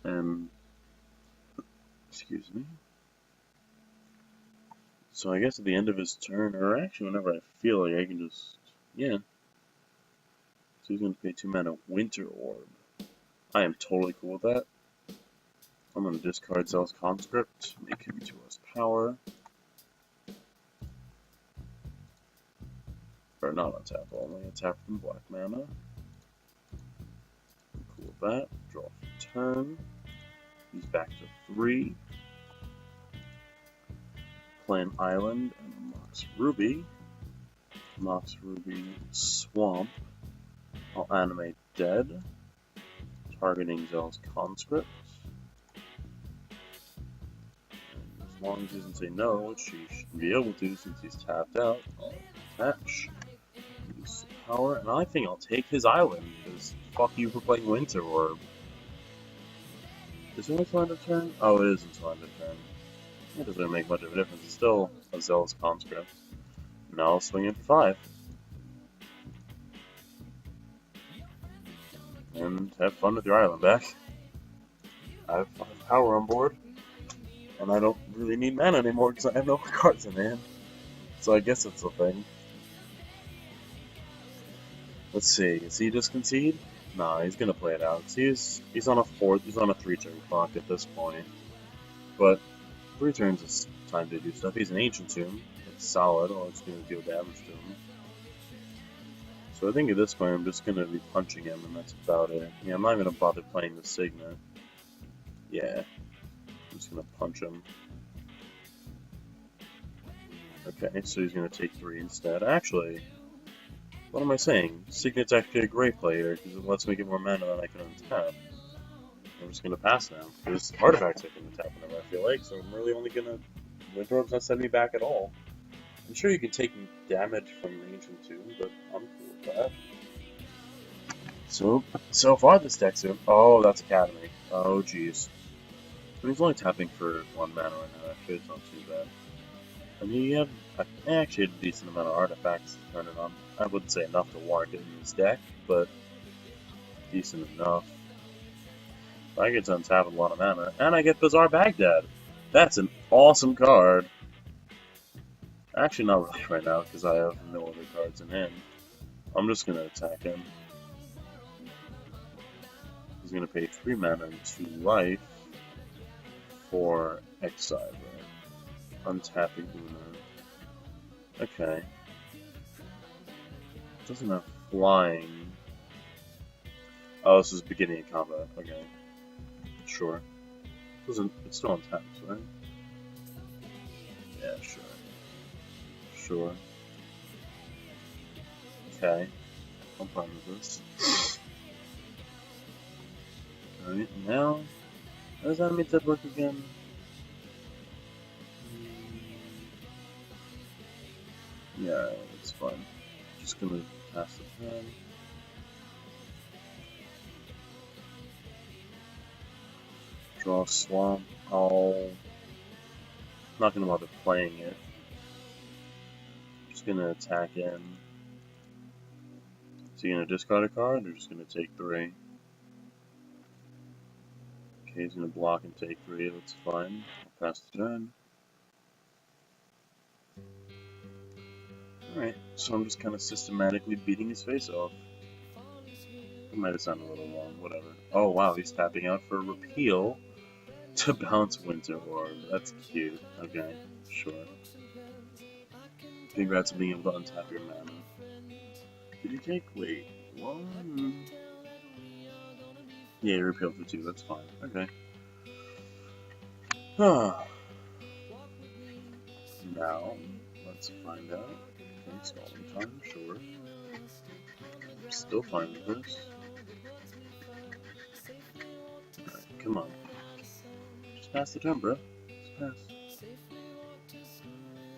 And... excuse me. So I guess at the end of his turn, or actually whenever I feel like I can just... yeah. So he's gonna pay 2 mana Winter Orb. I am totally cool with that. I'm gonna discard Zell's Conscript, make him 2 less power. Or not untap, only attack from black mana. I'm cool with that. Draw for turn. He's back to 3. play an island and Mox Ruby. Mox Ruby Swamp. I'll animate Dead. Targeting Zell's Conscript. And as long as he doesn't say no, which he should be able to since he's tapped out, I'll attach. Use power, and I think I'll take his island, because fuck you for playing Winter Orb. Is it until end of turn? Oh, it is until end of turn. It doesn't really make much of a difference. It's still a Zell's Conscript. Now I'll swing in for 5. And have fun with your island back. I have 5 power on board. And I don't really need mana anymore because I have no cards in hand. So I guess it's a thing. Let's see, is he just concede? Nah, he's gonna play it out. He's on a 3-turn clock at this point. But 3 turns is time to do stuff. He's an Ancient Tomb. It's solid, or it's gonna deal damage to him. So I think at this point I'm just gonna be punching him, and that's about it. Yeah, I'm not gonna bother playing the Signet. Yeah, I'm just gonna punch him. Okay, so he's gonna take 3 instead. Actually, what am I saying? Signet's actually a great play here, because it lets me get more mana than I can untap. I'm just gonna pass now, because artifacts I can untap whenever I feel like, so I'm really only gonna... Winter Orb's not setting me back at all. I'm sure you can take damage from the Ancient Tomb, but I'm cool with that. So far this deck's in... Oh, that's Academy. Oh, jeez. I mean, he's only tapping for 1 mana right now, actually, it's not too bad. I mean, he had actually a decent amount of artifacts to turn it on. I wouldn't say enough to warrant it in this deck, but decent enough. I get to untap a lot of mana, and I get Bizarre Baghdad. That's an awesome card. Actually, not really right now, because I have no other cards in hand. I'm just going to attack him. He's going to pay 3 mana and 2 life for Exile, right? Untapping Una. Okay. Doesn't have flying. Oh, this is beginning of combat. Okay. Sure. It's still untapped, right? Yeah, sure. Sure. Okay. I'm fine with this. Alright, now... How does that make that work again? Yeah, it's fine. Just gonna pass the turn. Draw a swamp. I'm not gonna bother playing it. Just gonna attack in. Is he gonna discard a card or just gonna take 3? Okay, he's gonna block and take 3, that's fine. I'll pass the turn. Alright, so I'm just kind of systematically beating his face off. It might have sounded a little wrong, whatever. Oh wow, he's tapping out for repeal to bounce Winter Orb. That's cute. Okay, sure. Congrats on being able to untap your mana. Did you take? Wait, 1? Yeah, you repealed for 2, that's fine. Okay. Now, let's find out. Okay, stalling time, sure. Still fine with this. Alright, come on. Just pass the turn, bro. Just pass.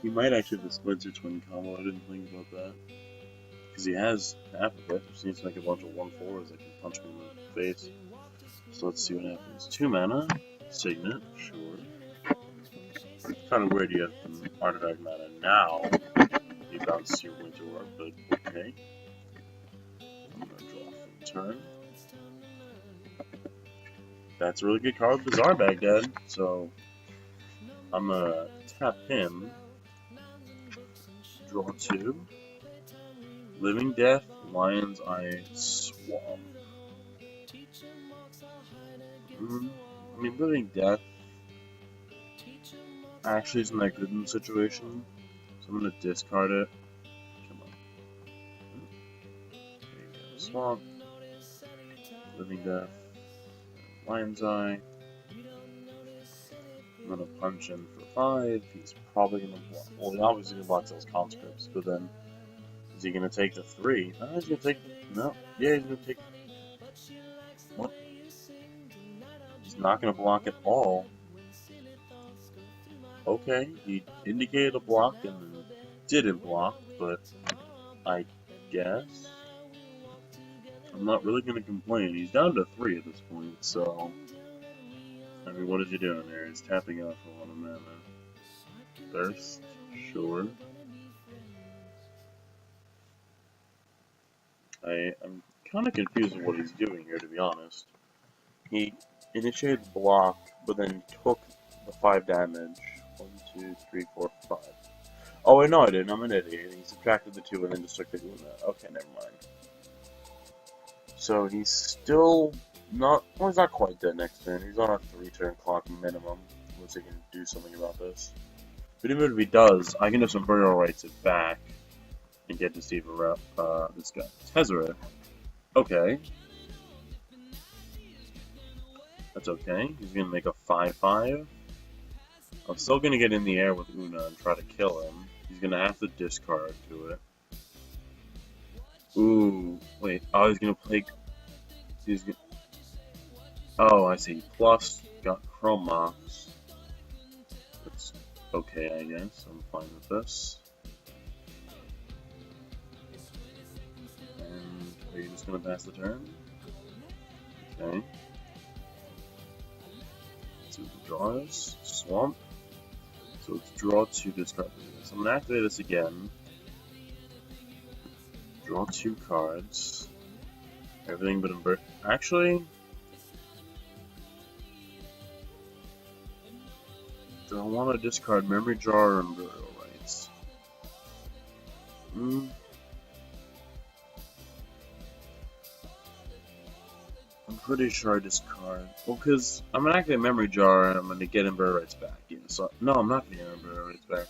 He might actually have the Splinter Twin combo, I didn't think about that. Because he has half of it, just needs to make a bunch of 1/4s that can punch me in the face. So let's see what happens. 2 mana, Signet, sure. Kind of weird you have some artifact mana now. You bounce your Winter Orb, but okay. I'm gonna draw from turn. That's a really good card, Bizarre Baghdad. So I'm gonna tap him. Draw 2. Living Death, Lion's Eye, Swamp. I mean, Living Death actually isn't that good in the situation, so I'm gonna discard it. Come on. There you go. Swamp. Living Death. Lion's Eye. I'm gonna punch in for 5. He's probably gonna block. Well, he obviously gonna block those conscripts, but then is he gonna take the 3? No, he's gonna take. No, yeah, he's gonna take. What? He's not gonna block at all. Okay, he indicated a block and then didn't block, but I guess I'm not really gonna complain. He's down to 3 at this point, so I mean, what is he doing there? He's tapping out for 1 mana. Thirst, sure. I'm kind of confused with what he's doing here, to be honest. He initiated block, but then took the 5 damage. 1, 2, 3, 4, 5. Oh wait, no I didn't, I'm an idiot. He subtracted the 2 and then just took the Una. Okay, never mind. So he's still not, well, he's not quite dead next turn. He's on a 3-turn clock minimum, unless he can do something about this. But even if he does, I can have some burial rights it back and get to Steve this guy. Tezzeret. Okay. That's okay. He's gonna make a 5/5. I'm still gonna get in the air with Una and try to kill him. He's gonna have to discard to it. Ooh, wait. Oh, he's gonna play. He's gonna. Oh, I see. Plus, got Chrome Mox. That's okay, I guess. I'm fine with this. And are you just gonna pass the turn? Okay. So draw this. Swamp. So it's draw 2, discard 3. So I'm gonna activate this again. Draw 2 cards. Everything but invert. Actually, do I want to discard Memory Jar and Burial Rights? I'm pretty sure I discard. Well, because I'm gonna activate Memory Jar and I'm gonna get Burial Rights back. Yeah, so no, I'm not gonna get Burial Rights back.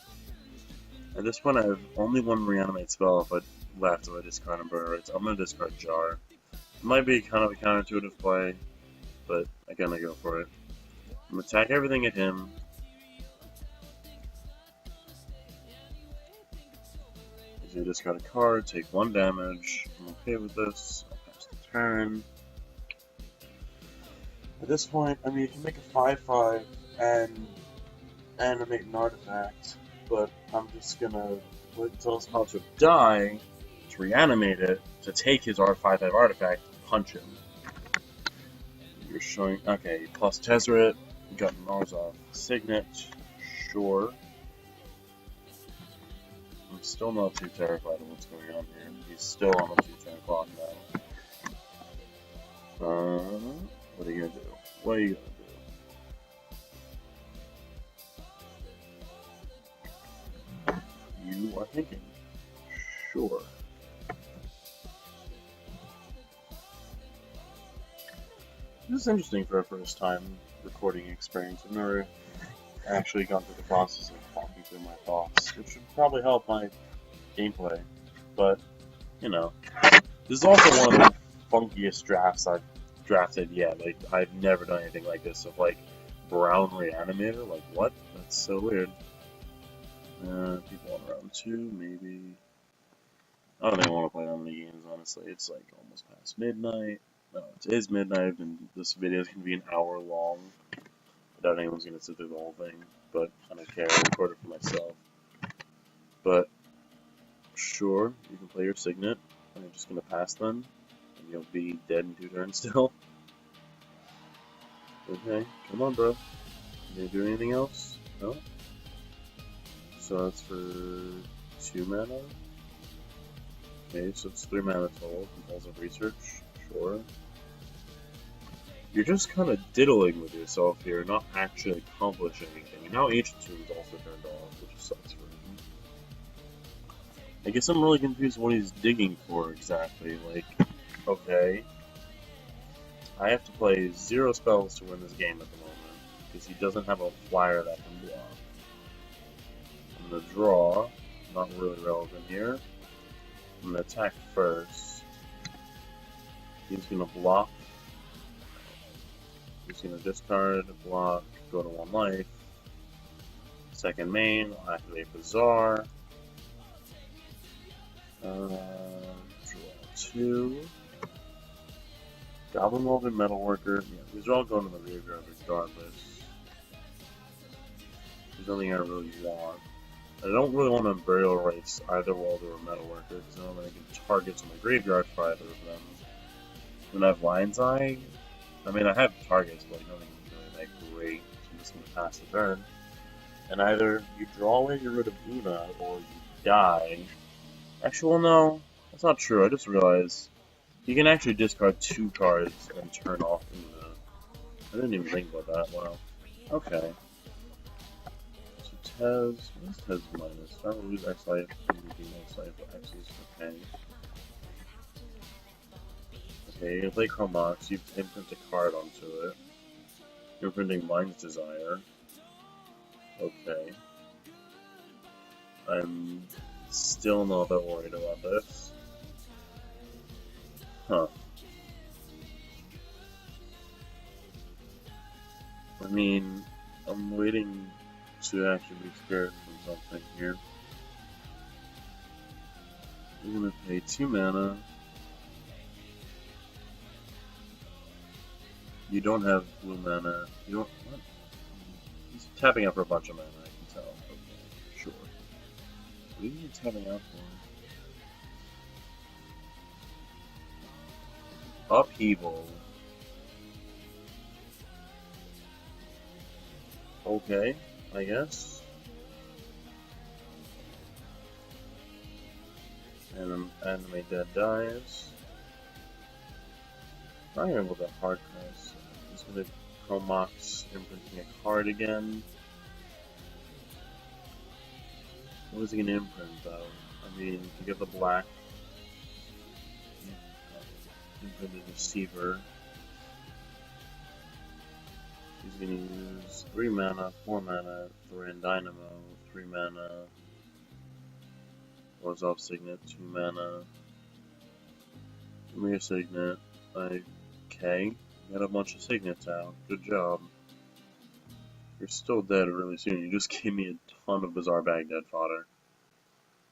At this point, I have only 1 reanimate spell if I left if I discard Burial Rights. I'm gonna discard Jar. It might be kind of a counterintuitive play, but I gotta go for it. I'm gonna attack everything at him. He's gonna discard a card, take 1 damage. I'm okay with this. I'll pass the turn. At this point, I mean, you can make a 5/5 and animate an artifact, but I'm just gonna wait until his monster die to reanimate it to take his 5/5 artifact and punch him. You're showing, okay, plus Tezzeret, got Narzov Signet, sure. I'm still not too terrified of what's going on here. He's still on a 2-turn clock now. What are you gonna do? What are you gonna do? You are thinking. Sure. This is interesting for a first time recording experience. I've never actually gone through the process of talking through my thoughts, which should probably help my gameplay. But, you know, this is also one of the funkiest drafts I've drafted yet. Like, I've never done anything like this of, like, Brown Reanimator. Like, what? That's so weird. People on round 2, maybe. I don't think I want to play that many games, honestly. It's, like, almost past midnight. No, it is midnight, and this video is going to be an hour long. I doubt anyone's going to sit through the whole thing, but I don't care. I'll record it for myself. But, sure, you can play your Signet. I'm just going to pass them, and you'll be dead in 2 turns still. Okay, come on, bro. You gonna do anything else? No? So that's for 2 mana? Okay, so it's 3 mana total. Compulsive Research, sure. You're just kind of diddling with yourself here, not actually accomplishing anything. And now Ancient Tomb is also turned off, which sucks for him. I guess I'm really confused what he's digging for exactly. Like, okay. I have to play 0 spells to win this game at the moment, because he doesn't have a flyer that can block. I'm going to draw, not really relevant here. I'm going to attack first. He's going to block. He's going to discard, block, go to 1 life. Second main, I'll activate Bazaar. Draw 2. Goblin Molded Metalworker. Yeah, these are all going to the graveyard regardless. There's nothing I really want. I don't really want to Burial Rites either Welder or Metalworker because I don't think I can targets in my graveyard for either of them. When I have Lion's Eye, I mean I have targets, but nothing really that great. So I'm just going to pass the turn. And either you draw away, get rid of Una, or you die. Actually, well, no, that's not true. I just realized you can actually discard 2 cards and turn off Una. I didn't even think about that. Wow. Okay. So Tez, what is Tez minus? I will lose X life and gain X life, but X is okay. Okay, you play Chromox, you imprint a card onto it. You're printing Mind's Desire. Okay. I'm still not that worried about this. Huh. I mean, I'm waiting to actually be scared from something here. I'm gonna pay 2 mana. You don't have blue mana. You don't. What? He's tapping out for a bunch of mana, I can tell. Okay, sure. What are you tapping out for? Upheaval. Okay, I guess. And Animate Dead dies. I'm not able to hard press. He's gonna Chromox imprinting a card again. What is he gonna imprint though? I mean, to get the black. Imprint a Deceiver. He's gonna use 3 mana, 4 mana, Thoran Dynamo, 3 mana, Orzhov Signet, 2 mana, Ymir Signet, okay, got a bunch of Signets out, good job. You're still dead really soon, you just gave me a ton of Bizarre Baghdad fodder.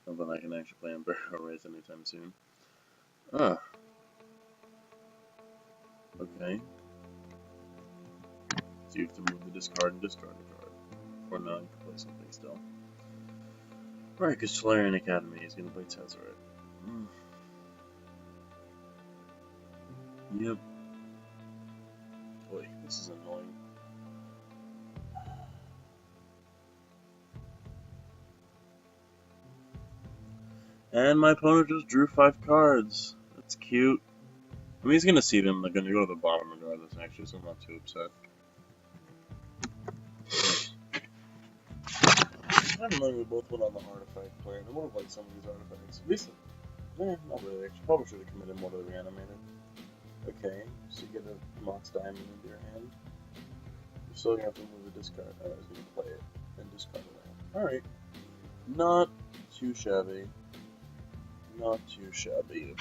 Something I can actually play on Burial Rites anytime soon. Ah. Okay. So you have to move the discard and discard a card. Or no, you can play something still. Right, because Solarian Academy is going to play Tezzeret. Yep. Boy, this is annoying. And my opponent just drew 5 cards. That's cute. I mean, he's going to see them. They're going to go to the bottom regardless, actually, so I'm not too upset. I don't know, we both went on the artifact player, and I would have liked some of these artifacts. At least, not really. Actually, probably should have committed more to the reanimator. Okay, so you get a Mox Diamond into your hand. You're still gonna have to move the discard. I was gonna play it and discard it. Alright. Not too shabby. Not too shabby.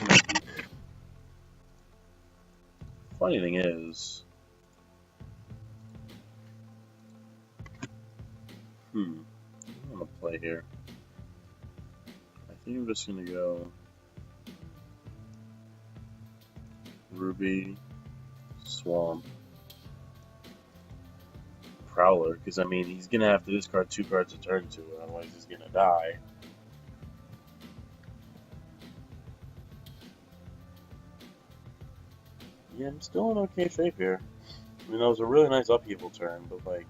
Funny thing is, I'm gonna play here. I think I'm just gonna go Ruby, Swamp, Prowler, because I mean he's gonna have to discard 2 cards a turn to it, otherwise he's gonna die. Yeah, I'm still in okay shape here. I mean that was a really nice upheaval turn, but like,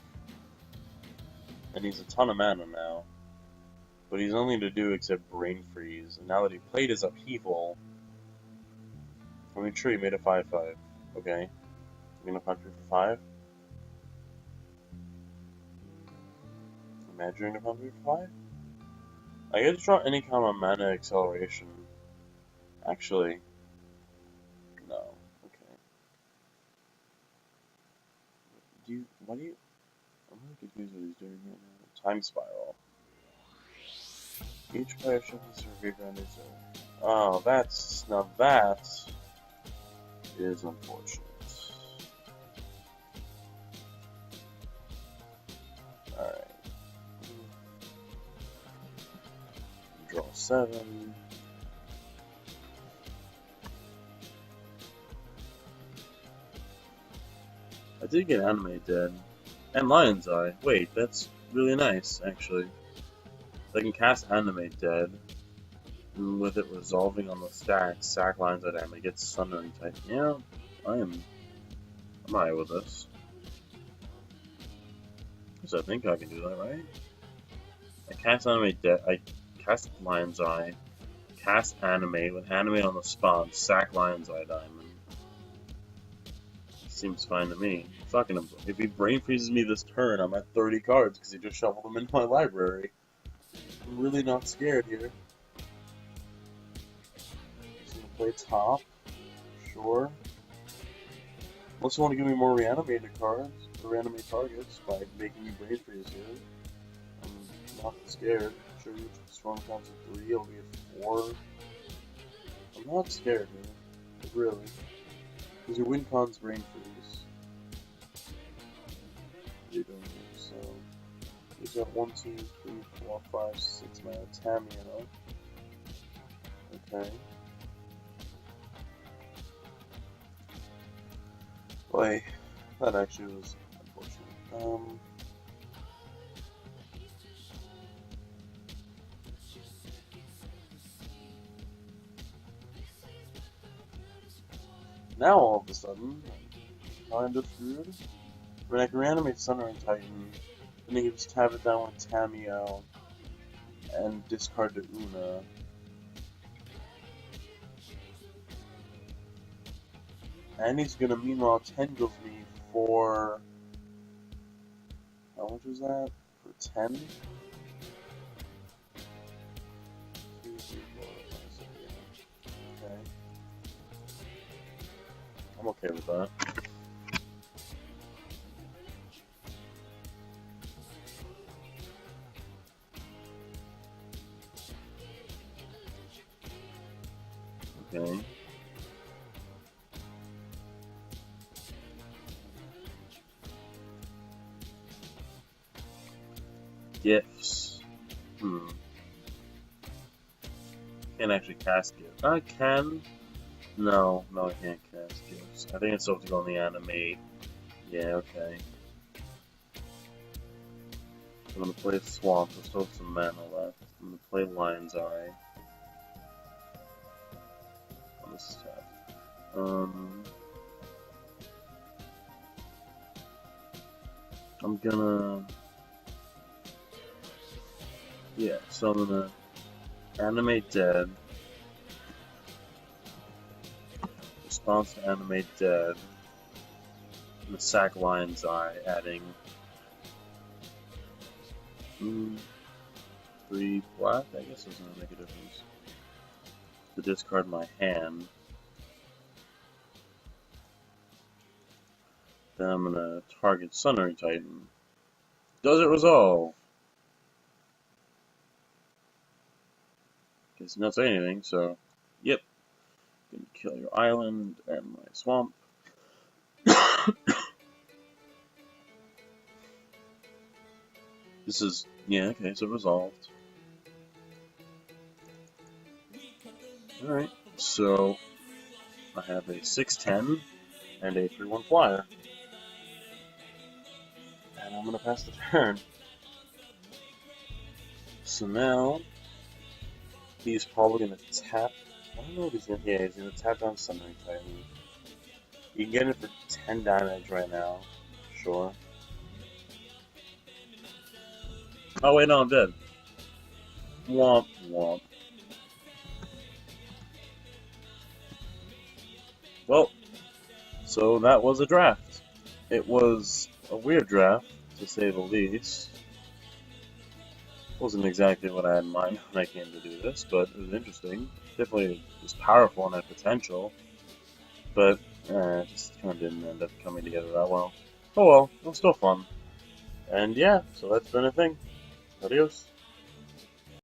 and he's a ton of mana now. But he's only to do except Brain Freeze, and now that he played his upheaval, I mean sure he made a 5/5. Okay. You're gonna punch me for 5? Imagine you're gonna punch me for 5? I get to draw any kind of mana acceleration. Actually, no. Okay. Why do you... I'm really confused what he's doing here now. Time Spiral. Each player shuffles their graveyard on his own. Oh, that's... Now that is unfortunate. Alright. 7. I did get Anime Dead. And Lion's Eye. Wait, that's really nice, actually. I can cast Anime Dead, and with it resolving on the stack, sack Lion's Eye damage, get Sundering Titan. Yeah, I'm alright with this. Because I think I can do that, right? I cast Anime Dead, I cast Lion's Eye, cast Anime, with Anime on the spawn, sack Lion's Eye Diamond. Seems fine to me. It's not gonna. If he brain freezes me this turn, I'm at 30 cards because he just shuffled them into my library. I'm really not scared here. Just gonna play top. Sure. Unless you want to give me more reanimated cards, or reanimate targets, by making me brain freeze here. I'm not scared. Sure, you strong counts of 3, it'll be a 4. I'm not scared here. Really. Because your win con's brain freeze. You're doing here, so he's got 1, 2, 3, 4, 5, 6 mana Tamio. Okay. Boy, that actually was unfortunate. Now all of a sudden, I'm kind of screwed. When I can reanimate Sundering Titan, then he can just tap it down with Tamio and discard to Una. And he's gonna meanwhile Tendrils me for. How much was that? For 10? 2, 3, 4, 5, 6, yeah. Okay. I'm okay with that. Okay. Gifts. Can't actually cast gifts. I can. No, I can't cast gifts. I think it's supposed to go on the animate. Yeah, okay. I'm gonna play Swamp. There's still some mana left. I'm gonna play Lion's Eye. Oh, this is tough. I'm gonna. Yeah, so I'm gonna animate Dead. Response to animate Dead. I'm gonna sack Lion's Eye, adding 3 black. I guess it's gonna make a difference. To discard my hand. Then I'm gonna target Sundering Titan. Does it resolve? Guess not say anything, so yep. Gonna kill your island and my swamp. This is okay, so resolved. Alright, so I have a 6/10 and a 3/1 flyer. And I'm gonna pass the turn. So now he's probably gonna tap. I don't know what he's gonna. Yeah, he's gonna tap down Sundering Titan. You can get it for 10 damage right now. Sure. Oh wait, no, I'm dead. Womp womp. Well, so that was a draft. It was a weird draft, to say the least. Wasn't exactly what I had in mind when I came to do this, but it was interesting. Definitely was powerful and had potential, but it just kind of didn't end up coming together that well. Oh well, it was still fun. And yeah, so that's been a thing. Adios.